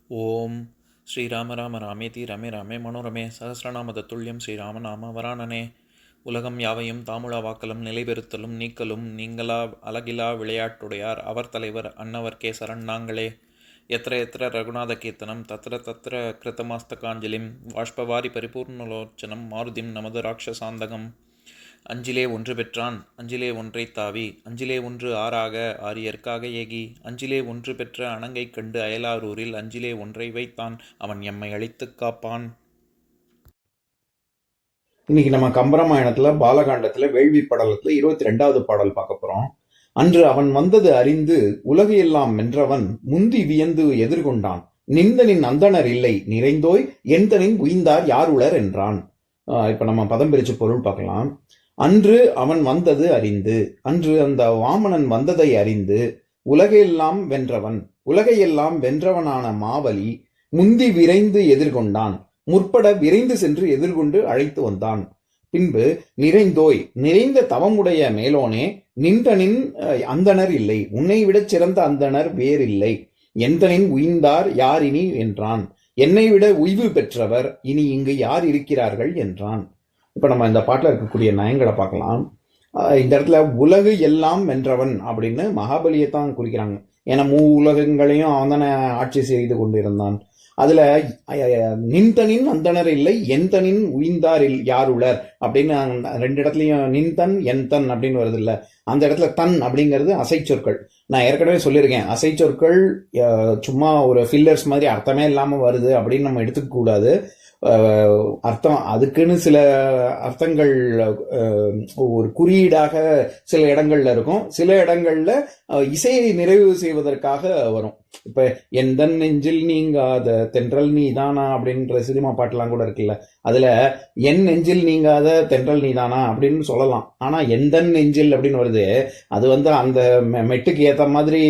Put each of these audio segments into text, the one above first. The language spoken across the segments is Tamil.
ஓம் ஸ்ரீராம ராம ராமேதி ரமே ராமே மனோரமே சகசிரநாம தத்துல்யம் ஸ்ரீராமநாம வரானனே. உலகம் யாவையும் தாமுழா வாக்கலும் நிலைபெறுத்தலும் நீக்கலும் நீங்களா அழகிலா விளையாட்டுடையார் அவர் தலைவர் அன்னவர் கேசரன் நாங்களே. எத்திர எத்திர ரகுநாத கீர்த்தனம் தத்திர தத்திர கிருத்தமாஸ்தகாஞ்சலிம் வாஷ்பவாரி பரிபூர்ணலோச்சனம் மாருதிம் நமது ராட்சசாந்தகம். அஞ்சிலே ஒன்று பெற்றான் அஞ்சிலே ஒன்றை தாவி அஞ்சிலே ஒன்று ஆறாக ஆரியர்க்காக ஏகி அஞ்சிலே ஒன்று பெற்ற அணங்கை கண்டு அயலாரூரில் அஞ்சிலே ஒன்றை வைத்தான் அவன் எம்மை அழித்துக் காப்பான். இன்னைக்கு நம்ம கம்பராமாயணத்துல பாலகாண்டத்துல வேள்வி படலத்துல 22வது பாடல் பார்க்க போறோம். அன்று அவன் வந்தது அறிந்து உலகையெல்லாம் வென்றவன் முந்தி வியந்து எதிர்கொண்டான். நிந்தனின் அந்தனர் இல்லை நிறைந்தோய் எந்தனின் உய்ந்தார் யார் உளர் என்றான். இப்ப நம்ம பதம் பிரிச்சு பொருள் பார்க்கலாம். அன்று அவன் வந்தது அறிந்து, அன்று அந்த வாமனன் வந்ததை அறிந்து உலகையெல்லாம் வென்றவன், உலகையெல்லாம் வென்றவனான மாவலி முந்தி விரைந்து எதிர்கொண்டான். முற்பட விரைந்து சென்று எதிர்கொண்டு அழைத்து வந்தான். பின்பு நிறைந்தோய் நிறைந்த தவமுடைய மேலோனே நின்றனின் அந்தனர் இல்லை, உன்னை விடச் சிறந்த அந்தனர் வேறில்லை. எந்தனின் உய்ந்தார் யார் இனி என்றான். என்னை விட உய்வு பெற்றவர் இனி இங்கு யார் இருக்கிறார்கள் என்றான். இப்ப நம்ம இந்த பாட்டில் இருக்கக்கூடிய நயங்களை பார்க்கலாம். இந்த இடத்துல உலகு எல்லாம் வென்றவன் அப்படின்னு மகாபலியைத்தான் குறிக்கிறாங்க. ஏன்னா உலகங்களையும் அவன் தானே ஆட்சி செய்து கொண்டிருந்தான். அதுல நின்தனின் அந்தனர் இல்லை எந்தனின் உய்ந்தார் யார் உளர் அப்படின்னு ரெண்டு இடத்துலயும் நின்தன் என்தன் அப்படின்னு வருது இல்ல. அந்த இடத்துல தன் அப்படிங்கிறது அசை சொற்கள். நான் ஏற்கனவே சொல்லியிருக்கேன், அசை சொற்கள் சும்மா ஒரு ஃபில்லர்ஸ் மாதிரி அர்த்தமே இல்லாம வருது அப்படின்னு நம்ம எடுத்துக்க கூடாது. அர்த்தம் அதுக்குன்னு சில அர்த்தங்கள் ஒரு குறியீடாக சில இடங்கள்ல இருக்கும், சில இடங்கள்ல இசையை நிறைவு செய்வதற்காக வரும். இப்ப எந்த நெஞ்சில் நீங்காத தென்றல் நீதானா அப்படின்ற சினிமா பாட்டுலாம் கூட இருக்குல்ல, அதுல என் நெஞ்சில் நீங்காத தென்றல் நீதானா அப்படின்னு சொல்லலாம். ஆனா எந்த நெஞ்சில் அப்படின்னு வருது, அது அந்த மெட்டுக்கு ஏத்த மாதிரி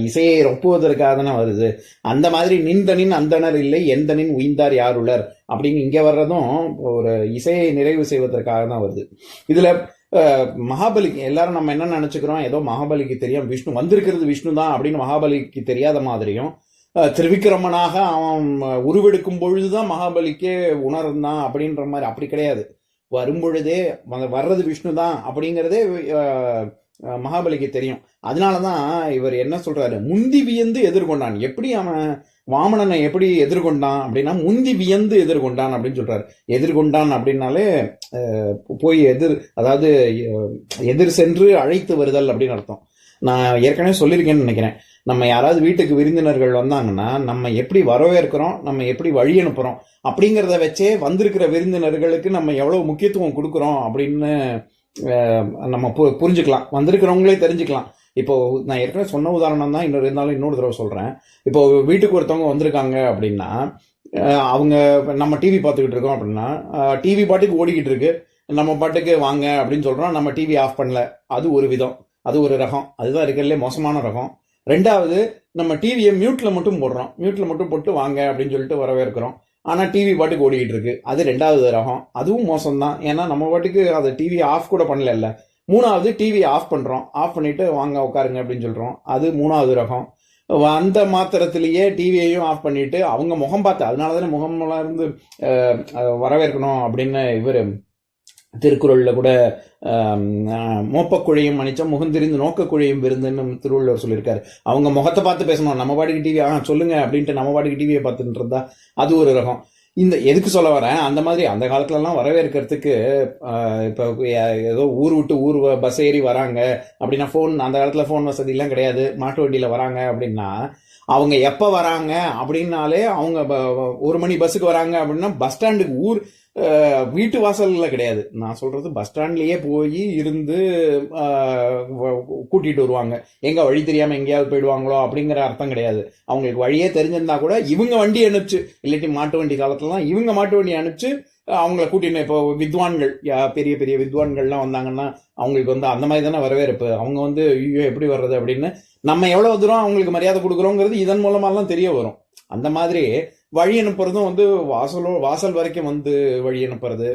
இசையை ரொப்புவதற்காக தானே வருது. அந்த மாதிரி நின்தனின் அந்தனர் இல்லை எந்தனின் உய்ந்தார் யார் உளர் அப்படின்னு இங்க வர்றதும் ஒரு இசையை நிறைவு செய்வதற்காக தான் வருது. இதுல மகாபலிக்கு எல்லாரும் நம்ம என்ன நினைச்சுக்கிறோம், ஏதோ மகாபலிக்கு தெரியும் விஷ்ணு வந்திருக்கிறது விஷ்ணு தான் அப்படின்னு மகாபலிக்கு தெரியாத மாதிரியும், திருவிக்கிரமனாக அவன் உருவெடுக்கும் பொழுதுதான் மகாபலிக்கே உணர்ந்தான் அப்படின்ற மாதிரி. அப்படி கிடையாது, வரும்பொழுதே வர்றது விஷ்ணு தான் அப்படிங்கிறதே மகாபலிக்கு தெரியும். அதனாலதான் இவர் என்ன சொல்றாரு, முந்தி வியந்து எதிர்கொண்டான். எப்படி அவன் வாமனனை எப்படி எதிர்கொண்டான் அப்படின்னா முந்தி வியந்து எதிர்கொண்டான் அப்படின்னு சொல்றாரு. எதிர்கொண்டான் அப்படின்னாலே போய் அதாவது எதிர் சென்று அழைத்து வருதல் அப்படின்னு அர்த்தம். நான் ஏற்கனவே சொல்லியிருக்கேன்னு நினைக்கிறேன், நம்ம யாராவது வீட்டுக்கு விருந்தினர்கள் வந்தாங்கன்னா நம்ம எப்படி வரவேற்கிறோம், நம்ம எப்படி வழி அனுப்புறோம் அப்படிங்கிறத வச்சே வந்திருக்கிற விருந்தினர்களுக்கு நம்ம எவ்வளவு முக்கியத்துவம் கொடுக்குறோம் அப்படின்னு நம்ம புரிஞ்சுக்கலாம், வந்திருக்கிறவங்களே தெரிஞ்சுக்கலாம். இப்போ நான் ஏற்கனவே சொன்ன உதாரணம் தான், இருந்தாலும் இன்னொரு தடவை சொல்றேன். இப்போ வீட்டுக்கு ஒருத்தவங்க வந்திருக்காங்க அப்படின்னா, அவங்க நம்ம டிவி பார்த்துக்கிட்டு இருக்கோம் அப்படின்னா, டிவி பாட்டுக்கு ஓடிக்கிட்டு இருக்கு, நம்ம பாட்டுக்கு வாங்க அப்படின்னு சொல்றோம், நம்ம டிவி ஆஃப் பண்ணல. அது ஒரு விதம், அது ஒரு ரகம், அதுதான் இருக்கிறதுலே மோசமான ரகம். ரெண்டாவது, நம்ம டிவியை மியூட்ல மட்டும் போடுறோம், மியூட்ல மட்டும் போட்டு வாங்க அப்படின்னு சொல்லிட்டு வரவேற்கிறோம், ஆனா டிவி பாட்டுக்கு ஓடிக்கிட்டு இருக்கு, அது ரெண்டாவது ரகம், அதுவும் மோசம் தான். ஏன்னா நம்ம பாட்டுக்கு அதை டிவி ஆஃப் கூட பண்ணல. மூணாவது, டிவி ஆஃப் பண்றோம், ஆஃப் பண்ணிட்டு வாங்க உட்காருங்க அப்படின்னு சொல்றோம், அது மூணாவது ரகம். அந்த மாத்திரத்திலேயே டிவியையும் ஆஃப் பண்ணிட்டு அவங்க முகம் பார்த்து, அதனாலதானே முகம்லாம் இருந்து வரவேற்கணும் அப்படின்னு இவர் திருக்குறள்ல கூட மோப்பக்குழையும் மன்னிச்சா முகந்திரிந்து நோக்கக்குழையும் விருந்துன்னு திருவள்ளுவர் சொல்லியிருக்காரு. அவங்க முகத்தை பார்த்து பேசணும், நம்ம பாட்டுக்கு டிவி சொல்லுங்க அப்படின்ட்டு நம்ம பாட்டுக்கு டிவியை பார்த்துட்டு இருந்தா அது ஒரு ரகம். இந்த எதுக்கு சொல்ல வரேன், அந்த மாதிரி அந்த காலத்துல எல்லாம் வரவேற்கிறதுக்கு இப்ப ஏதோ ஊர் விட்டு ஊர் பஸ் ஏறி வராங்க அப்படின்னா, அந்த காலத்துல போன் வசதி எல்லாம் கிடையாது, மாட்டு வண்டியில வராங்க அப்படின்னா அவங்க எப்ப வராங்க அப்படின்னாலே, அவங்க 1 மணி பஸ்ஸுக்கு வராங்க அப்படின்னா பஸ் ஸ்டாண்டுக்கு வீட்டு வாசல்ல கிடையாது, நான் சொல்றது பஸ் ஸ்டாண்ட்லயே போய் இருந்து கூட்டிட்டு வருவாங்க. எங்க வழி தெரியாம எங்கேயாவது போயிடுவாங்களோ அப்படிங்கிற அர்த்தம் கிடையாது. அவங்களுக்கு வழியே தெரிஞ்சிருந்தா கூட இவங்க வண்டி அனுப்பிச்சு, இல்லாட்டி மாட்டு வண்டி காலத்துலலாம் இவங்க மாட்டு வண்டி அனுப்பிச்சு அவங்கள கூட்டின்னு, இப்போ வித்வான்கள் பெரிய பெரிய வித்வான்கள்லாம் வந்தாங்கன்னா அவங்களுக்கு அந்த மாதிரி தானே வரவேற்பு. அவங்க ஐயோ எப்படி வர்றது அப்படின்னு நம்ம எவ்வளவு தூரம் அவங்களுக்கு மரியாதை கொடுக்குறோங்கிறது இதன் மூலமாலாம் தெரிய வரும். அந்த மாதிரி வழி அனுப்புறதும் வாசல் வரைக்கும் வழி அனுப்புறது,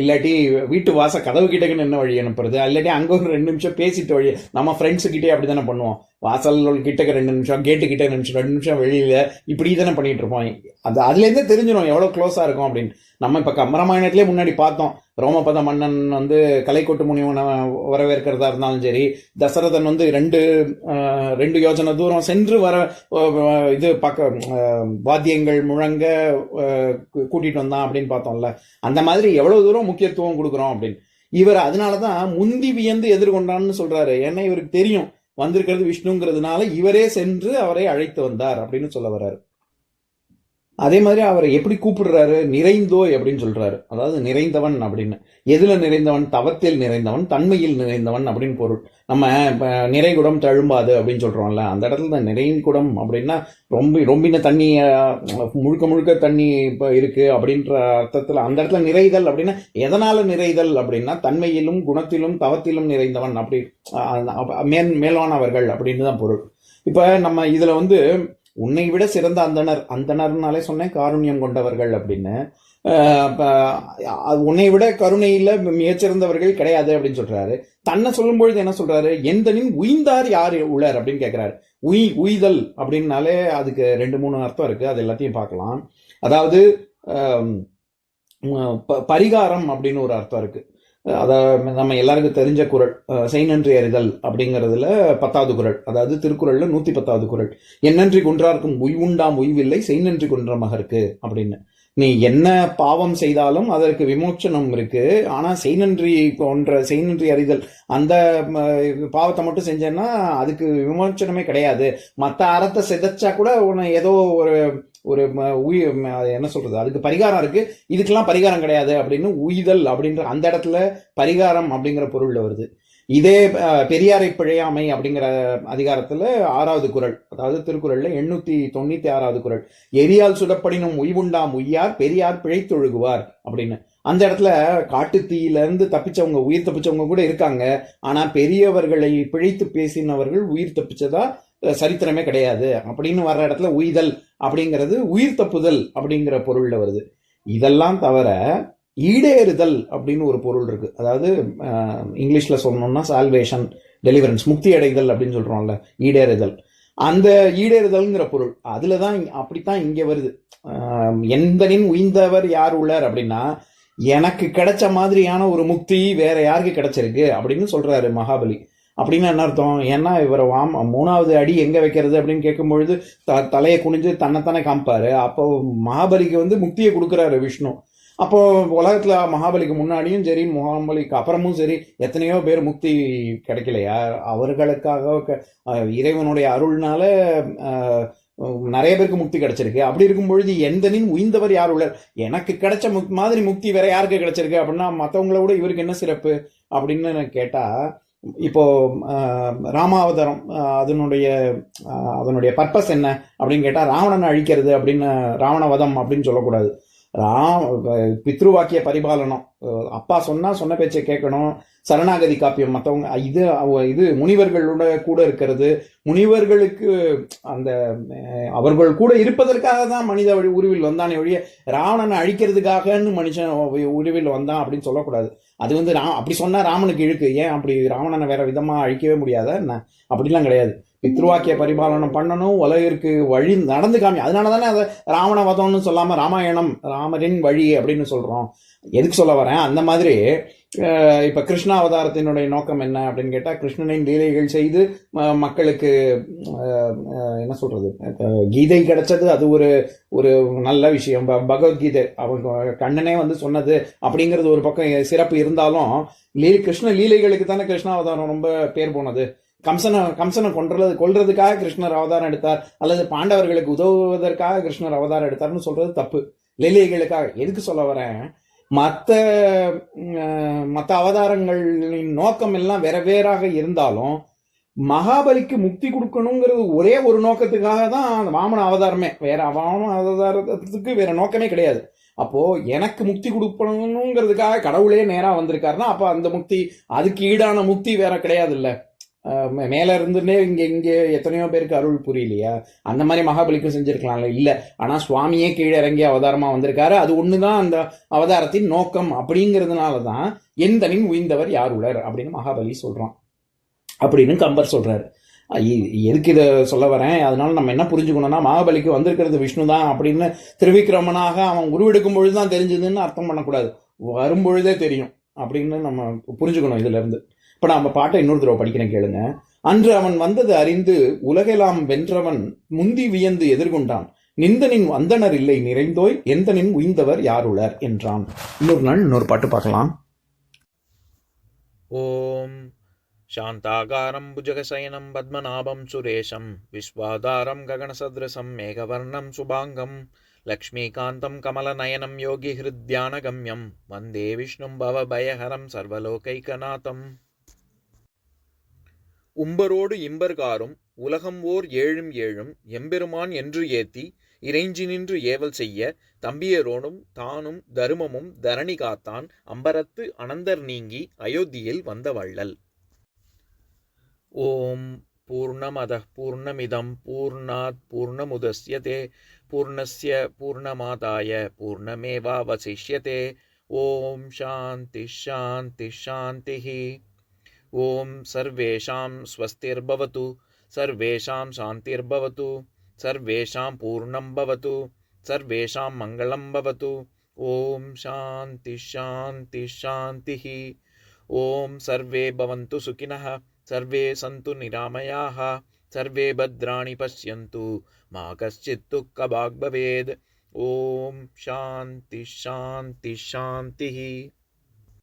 இல்லாட்டி வீட்டு வாச கதவு கிட்டக்குன்னு என்ன வழி அனுப்புறது, இல்லாட்டி அங்க ஒரு 2 நிமிஷம் பேசிட்டு வழி. நம்ம ஃப்ரெண்ட்ஸு கிட்டே அப்படித்தானே பண்ணுவோம். வாசல் கிட்டக்க 2 நிமிஷம், கேட்டு கிட்ட 2 நிமிஷம், 2 நிமிஷம் வெளியில, இப்படி தானே பண்ணிட்டு இருப்போம். அதுல இருந்தே தெரிஞ்சிடும் எவ்வளவு க்ளோஸா இருக்கும் அப்படின்னு. நம்ம இப்ப கம்பராமாயணத்திலே முன்னாடி பார்த்தோம். ரோமபத மன்னன் வந்து கலைக்கொட்டு முனிவனை வரவேற்கிறதா இருந்தாலும் சரி, தசரதன் வந்து 2 யோஜனை தூரம் சென்று வர இது பார்க்க வாத்தியங்கள் முழங்க கூட்டிட்டு வந்தான் அப்படின்னு பார்த்தோம்ல. அந்த மாதிரி எவ்வளவு தூரம் முக்கியத்துவம் கொடுக்குறோம் அப்படின்னு. இவர் அதனாலதான் முந்தி வியந்து எதிர்கொண்டான்னு சொல்றாரு. ஏன்னா இவருக்கு தெரியும் வந்திருக்கிறது விஷ்ணுங்கிறதுனால இவரே சென்று அவரை அழைத்து வந்தார் அப்படின்னு சொல்ல வர்றாரு. அதே மாதிரி அவரை எப்படி கூப்பிடுறாரு, நிறைந்தோய் அப்படின்னு சொல்றாரு. அதாவது நிறைந்தவன் அப்படின்னு. எதுல நிறைந்தவன்? தவத்தில் நிறைந்தவன், தன்மையில் நிறைந்தவன் அப்படின்னு பொருள். நம்ம நிறைகுடம் தழும்பாது அப்படின்னு சொல்றோம்ல, அந்த இடத்துல தான் நிறைகுடம் அப்படின்னா ரொம்பின தண்ணி, முழுக்க முழுக்க தண்ணி இப்ப இருக்கு அப்படின்ற அர்த்தத்துல. அந்த இடத்துல நிறைதல் அப்படின்னா எதனால நிறைதல் அப்படின்னா தன்மையிலும் குணத்திலும் தவத்திலும் நிறைந்தவன் அப்படி, மேலானவர்கள் அப்படின்னு தான் பொருள். இப்ப நம்ம இதுல வந்து உன்னை விட சிறந்த அந்தணர்னாலே சொன்னேன் காருண்யம் கொண்டவர்கள் அப்படின்னு. உன்னை விட கருணையில மிகச்சிறந்தவர்கள் கிடையாது அப்படின்னு சொல்றாரு. தன்னை சொல்லும் பொழுது என்ன சொல்றாரு? எந்தனின் உய்ந்தார் யார் உள்ளர் அப்படின்னு கேட்கிறாரு. உய்தல் அப்படின்னாலே அதுக்கு 2-3 அர்த்தம் இருக்கு. அது எல்லாத்தையும் பார்க்கலாம். அதாவது பரிகாரம் அப்படின்னு ஒரு அர்த்தம் இருக்கு. அத நம்ம எல்லாருக்கும் தெரிஞ்ச குறள், செய்நன்றி அறிதல் அப்படிங்கிறதுல 10வது குறள், அதாவது திருக்குறள்ல 110வது குறள். என்னன்றி குன்றார்க்கும் உய்வுண்டாம் உய்வில்லை செய்நன்றி குன்ற மகருக்கு அப்படின்னு. நீ என்ன பாவம் செய்தாலும் அதற்கு விமோச்சனம் இருக்கு. ஆனா செய்நன்றி அறிதல், அந்த பாவத்தை மட்டும் செஞ்சேன்னா அதுக்கு விமோச்சனமே கிடையாது. மற்ற அறத்தை சிதைச்சா கூட உன்னை ஏதோ ஒரு என்ன சொல்றது, அதுக்கு பரிகாரம் இருக்கு, இதுக்கெல்லாம் பரிகாரம் கிடையாது அப்படின்னு. உய்தல் அப்படின்ற அந்த இடத்துல பரிகாரம் அப்படிங்கிற பொருள்ல வருது. இதே பெரியாரை பிழையாமை அப்படிங்கிற அதிகாரத்துல 6வது குறள், அதாவது திருக்குறள்ல 896வது குறள், எரியால் சுடப்படினும் உய்வுண்டாம் உய்யார் பெரியார் பிழைத்தொழுகுவார் அப்படின்னு. அந்த இடத்துல காட்டு தீயில இருந்து தப்பிச்சவங்க, உயிர் தப்பிச்சவங்க கூட இருக்காங்க. ஆனா பெரியவர்களை பிழைத்து பேசினவர்கள் உயிர் தப்பிச்சதா சரித்திரமே கிடையாது அப்படின்னு வர்ற இடத்துல உய்தல் அப்படிங்கிறது உயிர் தப்புதல் அப்படிங்கிற பொருள்ல வருது. இதெல்லாம் தவிர ஈடேறுதல் அப்படின்னு ஒரு பொருள் இருக்கு. அதாவது இங்கிலீஷ்ல சொல்லணும்னா சால்வேஷன், டெலிவரன்ஸ், முக்தி அடைதல் அப்படின்னு சொல்றோம்ல, ஈடேறுதல். அந்த ஈடேறுதல்ங்கிற பொருள் அதுலதான் அப்படித்தான் இங்க வருது. எந்தனின் உய்ந்தவர் யார் உள்ளார் அப்படின்னா எனக்கு கிடைச்ச மாதிரியான ஒரு முக்தி வேற யாருக்கு கிடைச்சிருக்கு அப்படின்னு சொல்றாரு மகாபலி. அப்படின்னு என்ன அர்த்தம்? ஏன்னா இவரை 3வது அடி எங்க வைக்கிறது அப்படின்னு கேட்கும்பொழுது தலையை குனிஞ்சு தன்னைத்தானே காமிப்பாரு. அப்போ மகாபலிக்கு வந்து முக்தியை கொடுக்குறாரு விஷ்ணு. அப்போ உலகத்துல மகாபலிக்கு முன்னாடியும் சரி மகாபலிக்கு அப்புறமும் சரி எத்தனையோ பேர் முக்தி கிடைக்கலையா? அவர்களுக்காக இறைவனுடைய அருள்னால நிறைய பேருக்கு முக்தி கிடைச்சிருக்கு. அப்படி இருக்கும் பொழுது எந்தனின் உய்ந்தவர் யார் உள்ளார், எனக்கு கிடைச்ச மாதிரி முக்தி வேற யாருக்கு கிடைச்சிருக்கு அப்படின்னா மற்றவங்கள விட இவருக்கு என்ன சிறப்பு அப்படின்னு கேட்டா, இப்போ ராமாவதாரம் அதனுடைய பர்பஸ் என்ன அப்படின்னு கேட்டா ராவணனை அழிக்கிறது அப்படின்னு, ராவணவதம் அப்படின்னு சொல்லக்கூடாது. பித்ருவாக்கிய பரிபாலனம், அப்பா சொன்ன பேச்சை கேட்கணும், சரணாகதி காப்பியம், மற்றவங்க இது முனிவர்களோட கூட இருக்கிறது, முனிவர்களுக்கு அந்த அவர்கள் கூட இருப்பதற்காக தான் மனித உருவில் வந்தானே ஒழிய ராவணனை அழிக்கிறதுக்காகன்னு மனுஷன் உருவில் வந்தான் அப்படின்னு சொல்லக்கூடாது. அது வந்து அப்படி சொன்னா ராமனுக்கு இழுக்கு. ஏன் அப்படி ராவணனை வேற விதமா அழிக்கவே முடியாத என்ன? அப்படிலாம் கிடையாது. பித்ருவாக்கிய பரிபாலனம் பண்ணணும், உலகிற்கு வழி நடந்து காமி. அதனாலதானே அதை ராவணவதம்னு சொல்லாம ராமாயணம், ராமரின் வழி அப்படின்னு சொல்றோம். எதுக்கு சொல்ல வரேன், அந்த மாதிரி இப்ப கிருஷ்ண அவதாரத்தினுடைய நோக்கம் என்ன அப்படின்னு கேட்டா, கிருஷ்ணனின் லீலைகள் செய்து மக்களுக்கு என்ன சொல்றது, கீதை கிடைச்சது, அது ஒரு நல்ல விஷயம். பகவத்கீதை அவங்க கண்ணனே வந்து சொன்னது அப்படிங்கிறது ஒரு பக்கம் சிறப்பு இருந்தாலும், கிருஷ்ண லீலைகளுக்கு தானே கிருஷ்ணாவதாரம் ரொம்ப பேர் போனது. கம்சனை கொல்றதுக்காக கிருஷ்ணர் அவதாரம் எடுத்தார், அல்லது பாண்டவர்களுக்கு உதவுவதற்காக கிருஷ்ணர் அவதாரம் எடுத்தார்னு சொல்றது தப்பு. லீலைகளுக்காக. எதுக்கு சொல்ல வரேன், மற்ற அவதாரங்களின் நோக்கம் எல்லாம் வேற வேறாக இருந்தாலும் மகாபலிக்கு முக்தி கொடுக்கணுங்கிறது ஒரே ஒரு நோக்கத்துக்காக தான் வாமன அவதாரமே. வேற வாமன அவதாரத்துக்கு வேற நோக்கமே கிடையாது. அப்போ எனக்கு முக்தி கொடுக்கணுங்கிறதுக்காக கடவுளே நேரா வந்திருக்காருன்னா அப்ப அந்த முக்தி, அதுக்கு ஈடான முக்தி வேற கிடையாது இல்ல. மேலே இருந்துட்டே இங்கே இங்கே எத்தனையோ பேருக்கு அருள் புரியலையா? அந்த மாதிரி மகாபலிக்கும் செஞ்சிருக்கலாம்ல. இல்லை, ஆனால் சுவாமியே கீழே இறங்கி அவதாரமாக வந்திருக்காரு. அது ஒன்று தான் அந்த அவதாரத்தின் நோக்கம். அப்படிங்கிறதுனால தான் எந்தனின் உய்ந்தவர் யார் உளர் அப்படின்னு மகாபலி சொல்கிறான் அப்படின்னு கம்பர் சொல்கிறாரு. எதுக்கு இதை சொல்ல வரேன், அதனால நம்ம என்ன புரிஞ்சுக்கணும்னா, மகாபலிக்கு வந்திருக்கிறது விஷ்ணு தான் அப்படின்னு திருவிக்கிரமனாக அவன் உருவெடுக்கும் பொழுது தான் தெரிஞ்சதுன்னு அர்த்தம் பண்ணக்கூடாது. வரும்பொழுதே தெரியும் அப்படின்னு நம்ம புரிஞ்சுக்கணும் இதுல இருந்து. இப்ப நான் நம்ம பாட்டை இன்னொரு தடவை படிக்கிறேன் கேளுங்க. அன்று அவன் வந்தது அறிந்து உலகெல்லாம் வென்றவன் முந்தி வியந்து எதிர்கொண்டான். நிந்தனின் வந்தனர் இல்லை நிறைந்தோய் எந்தனின் உய்ந்தவர் யாருளர் என்றான். இன்னொரு நாள் இன்னொரு பாட்டு பார்க்கலாம். ஓம் शान्ताकारं भुजगशयनं पद्मनाभं सुरेशं विश्वाधारं गगनसदृशं मेघवर्णं शुभाङ्गं लक्ष्मीकान्तं कमलनयनं योगिहृद्यानगम्यं वन्दे विष्णुं भवभयहरं सर्वलोकैकनाथम्. உம்பரோடு இம்பர்காரும் உலகம் ஓர் ஏழும் ஏழும் எம்பெருமான் என்று ஏத்தி இறைஞ்சி நின்று ஏவல் செய்ய தம்பியரோடும் தானும் தருமமும் தரணி காத்தான் அம்பரத்து அனந்தர் நீங்கி அயோத்தியில் வந்த வள்ளல். ஓம் பூர்ணமதः பூர்ணமிதம் பூர்ணாத் பூர்ணமுதஸ்யதே பூர்ணஸ்ய பூர்ணமாதாய பூர்ணமேவாவசிஷ்யதே. ஓம் சாந்தி சாந்தி சாந்திः. ஓம் சர்வேஷாம் ஸ்வஸ்திர்பவது சர்வேஷாம் சாந்திர்பவது சர்வேஷாம் பூர்ணம் பவது சர்வேஷாம் மங்களம் பவது. ஓம் சாந்தி சாந்தி சாந்திः. ஓம் சர்வே பவந்து சுகினः सर्वे सन्तु निरामयाः सर्वे भद्राणि पश्यन्तु मा कश्चित् दुःखभाग् भवेत्. ओम शांति शांति शांति.